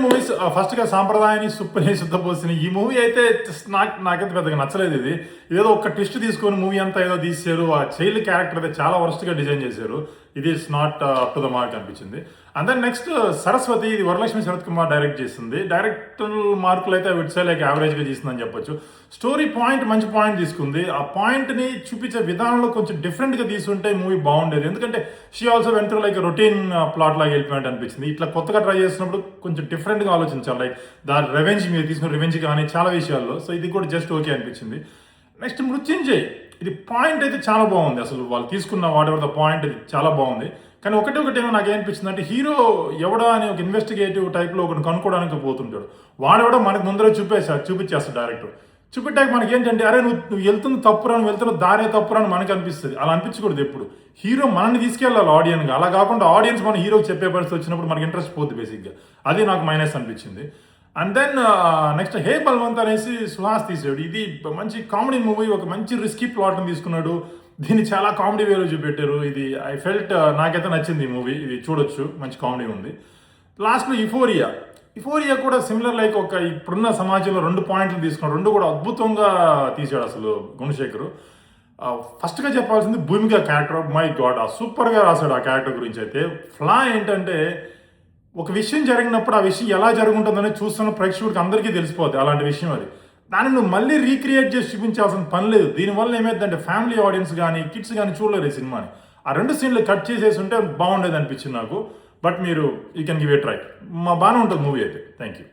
Movies ఫస్ట్గా సాంప్రదాయాన్ని సుప్పని శుద్ధపోసిన ఈ మూవీ అయితే నాకైతే పెద్దగా నచ్చలేదు. ఇది ఏదో ఒక ట్విస్ట్ తీసుకొని మూవీ అంతా ఏదో తీసారు. ఆ చైల్డ్ క్యారెక్టర్ అయితే చాలా వర్స్ట్గా డిజైన్ చేశారు. ఇది it's not up to the mark అనిపించింది. అండ్ దెన్ నెక్స్ట్ సరస్వతి, ఇది వరలక్ష్మి శరత్ కుమార్ డైరెక్ట్ చేసింది. డైరెక్టర్ మార్కులు అయితే విట్స్ లైక్ యావరేజ్గా చేసిందని చెప్పొచ్చు. స్టోరీ పాయింట్ మంచి పాయింట్ తీసుకుంది. ఆ పాయింట్ని చూపించే విధానంలో కొంచెం డిఫరెంట్గా తీసుకుంటే మూవీ బాగుండేది. ఎందుకంటే she also went through like routine plot లాగా వెళ్ళిపోయినట్టు అనిపించింది. ఇట్లా కొత్తగా ట్రై చేసినప్పుడు కొంచెం డిఫరెంట్గా ఆలోచించాలి. లైక్ దాని రెవెంజ్, మీరు తీసుకున్న రివెంజ్ కానీ చాలా విషయాల్లో. సో ఇది కూడా జస్ట్ ఓకే అనిపించింది. నెక్స్ట్ మృత్యుంజయ్, ఇది పాయింట్ అయితే చాలా బాగుంది. అసలు వాళ్ళు తీసుకున్న వాట్ ఎవర్ ద పాయింట్ ఇది చాలా బాగుంది. కానీ ఒకటి ఏమో నాకు ఏమనిపించింది అంటే, హీరో ఎవడా అని ఒక ఇన్వెస్టిగేటివ్ టైప్లో ఒకటి కనుక్కోవడానికి పోతుంటాడు. వాడెవడో మనకు ముందరే చూపించేస్తాడు డైరెక్టర్. చూపెట్టాక మనకి ఏంటంటే, అరే నువ్వు వెళ్తున్న తప్పురా, నువ్వు వెళ్తున్న దారే తప్పురా అని మనకు అనిపిస్తుంది. అలా అనిపించకూడదు ఎప్పుడు. హీరో మనల్ని తీసుకెళ్ళాలి ఆడియన్గా. అలా కాకుండా ఆడియన్స్ మన హీరోకి చెప్పే పరిస్థితి వచ్చినప్పుడు మనకి ఇంట్రెస్ట్ పోతుంది బేసిక్గా. అది నాకు మైనస్ అనిపించింది. అండ్ దెన్ నెక్స్ట్ హే బల్వంత్ అనేసి సుహాస్ తీసాడు. ఇది మంచి కామెడీ మూవీ, ఒక మంచి రిస్కీ ప్లాట్ని తీసుకున్నాడు. దీన్ని చాలా కామెడీ వేలో చూపెట్టారు. ఇది ఐ ఫెల్ట్, నాకైతే నచ్చింది ఈ మూవీ. ఇది చూడొచ్చు, మంచి కామెడీ ఉంది. లాస్ట్లో ఇఫోరియా కూడా సిమిలర్ లైక్ ఒక ఇప్పుడున్న సమాజంలో 2 పాయింట్లు తీసుకున్నాడు. 2 కూడా అద్భుతంగా తీసాడు అసలు గుణశేఖర్. ఫస్ట్గా చెప్పాల్సింది భూమిక క్యారెక్టర్. మై గాడ్, సూపర్గా రాశాడు ఆ క్యారెక్టర్ గురించి. అయితే ఫ్లా ఏంటంటే, ఒక విషయం జరిగినప్పుడు ఆ విషయం ఎలా జరుగుతుందని చూస్తున్న ప్రేక్షకుడికి అందరికీ తెలిసిపోద్ది అలాంటి విషయం. అది దాన్ని నువ్వు మళ్ళీ రీక్రియేట్ చేసి చూపించాల్సిన పని లేదు. దీనివల్ల ఏమైందంటే ఫ్యామిలీ ఆడియన్స్ కానీ కిడ్స్ కానీ చూడలేరు ఈ సినిమాని. ఆ 2 సీన్లు కట్ చేసేసి ఉంటే బాగుండేది అనిపించింది నాకు. బట్ మీరు you can give a try. బాగానే ఉంటుంది మూవీ అయితే. Thank you.